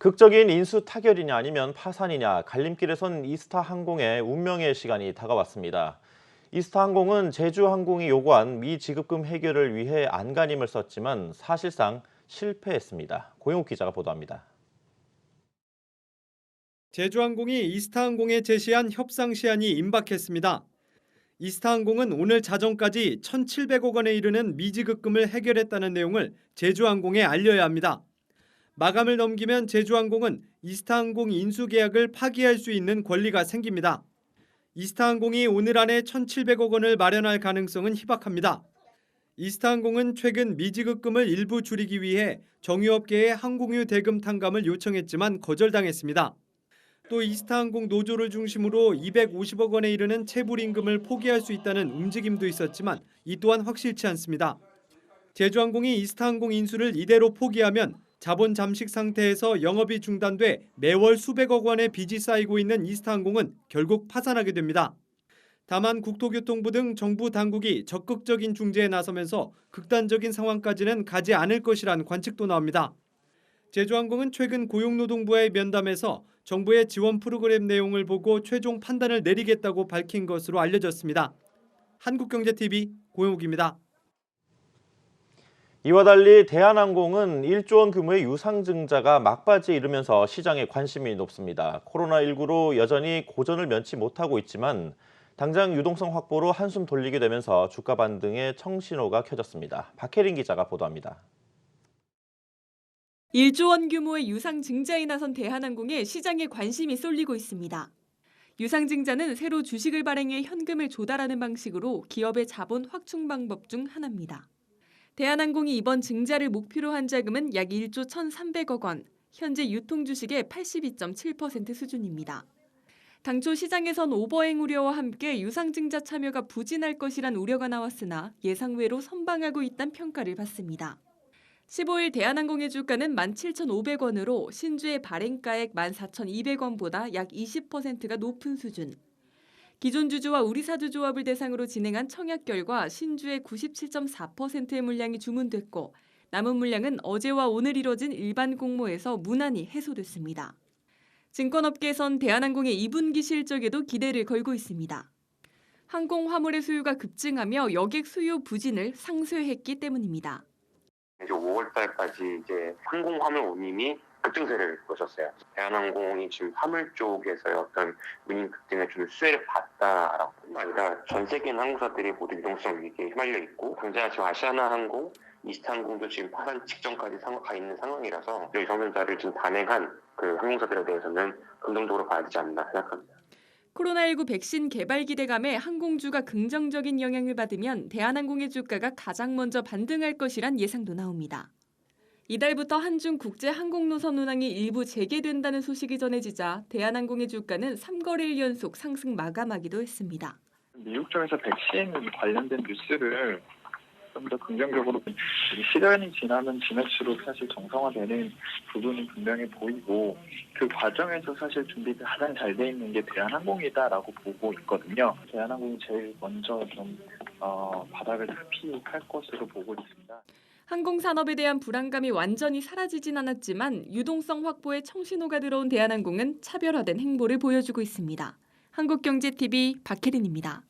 극적인 인수 타결이냐 아니면 파산이냐 갈림길에 선 이스타항공의 운명의 시간이 다가왔습니다. 이스타항공은 제주항공이 요구한 미지급금 해결을 위해 안간힘을 썼지만 사실상 실패했습니다. 고영욱 기자가 보도합니다. 제주항공이 이스타항공에 제시한 협상 시한이 임박했습니다. 이스타항공은 오늘 자정까지 1,700억 원에 이르는 미지급금을 해결했다는 내용을 제주항공에 알려야 합니다. 마감을 넘기면 제주항공은 이스타항공 인수계약을 파기할 수 있는 권리가 생깁니다. 이스타항공이 오늘 안에 1,700억 원을 마련할 가능성은 희박합니다. 이스타항공은 최근 미지급금을 일부 줄이기 위해 정유업계의 항공유 대금 탕감을 요청했지만 거절당했습니다. 또 이스타항공 노조를 중심으로 250억 원에 이르는 체불임금을 포기할 수 있다는 움직임도 있었지만 이 또한 확실치 않습니다. 제주항공이 이스타항공 인수를 이대로 포기하면 자본 잠식 상태에서 영업이 중단돼 매월 수백억 원의 빚이 쌓이고 있는 이스타항공은 결국 파산하게 됩니다. 다만 국토교통부 등 정부 당국이 적극적인 중재에 나서면서 극단적인 상황까지는 가지 않을 것이란 관측도 나옵니다. 제주항공은 최근 고용노동부와의 면담에서 정부의 지원 프로그램 내용을 보고 최종 판단을 내리겠다고 밝힌 것으로 알려졌습니다. 한국경제TV 고영욱입니다. 이와 달리 대한항공은 1조 원 규모의 유상증자가 막바지에 이르면서 시장에 관심이 높습니다. 코로나19로 여전히 고전을 면치 못하고 있지만 당장 유동성 확보로 한숨 돌리게 되면서 주가 반등의 청신호가 켜졌습니다. 박혜린 기자가 보도합니다. 1조 원 규모의 유상증자에 나선 대한항공에 시장에 관심이 쏠리고 있습니다. 유상증자는 새로 주식을 발행해 현금을 조달하는 방식으로 기업의 자본 확충 방법 중 하나입니다. 대한항공이 이번 증자를 목표로 한 자금은 약 1조 1,300억 원, 현재 유통 주식의 82.7% 수준입니다. 당초 시장에선 오버행 우려와 함께 유상증자 참여가 부진할 것이란 우려가 나왔으나 예상외로 선방하고 있다는 평가를 받습니다. 15일 대한항공의 주가는 17,500원으로 신주의 발행가액 14,200원보다 약 20%가 높은 수준. 기존 주주와 우리사주조합을 대상으로 진행한 청약 결과 신주의 97.4%의 물량이 주문됐고 남은 물량은 어제와 오늘 이뤄진 일반 공모에서 무난히 해소됐습니다. 증권업계에선 대한항공의 2분기 실적에도 기대를 걸고 있습니다. 항공 화물의 수요가 급증하며 여객 수요 부진을 상쇄했기 때문입니다. 이제 5월 달까지 이제 항공 화물 운임이 급증세를 보였어요. 대한항공이 지금 화물 쪽에서의 어떤 운임 급증에 주는 수혜를 봤다라고 뿐만 아니라 전 세계 항공사들이 모두 유동성 위기에 휘말려 있고 당장 지금 아시아나항공, 이스타항공도 지금 파산 직전까지 가 있는 상황이라서 유상증자를 지금 단행한 그 항공사들에 대해서는 긍정적으로 봐야 되지 않나 생각합니다. 코로나19 백신 개발 기대감에 항공주가 긍정적인 영향을 받으면 대한항공의 주가가 가장 먼저 반등할 것이란 예상도 나옵니다. 이달부터 한중 국제 항공 노선 운항이 일부 재개된다는 소식이 전해지자 대한항공의 주가는 3거래일 연속 상승 마감하기도 했습니다. 미국 쪽에서 백신 관련된 뉴스를 좀 더 긍정적으로 시간이 지나면 지날수록 사실 정상화되는 부분이 분명히 보이고 그 과정에서 사실 준비가 가장 잘 돼 있는 게 대한항공이다라고 보고 있거든요. 대한항공이 제일 먼저 좀 바닥을 회피할 것으로 보고 있습니다. 항공산업에 대한 불안감이 완전히 사라지진 않았지만 유동성 확보에 청신호가 들어온 대한항공은 차별화된 행보를 보여주고 있습니다. 한국경제TV 박혜린입니다.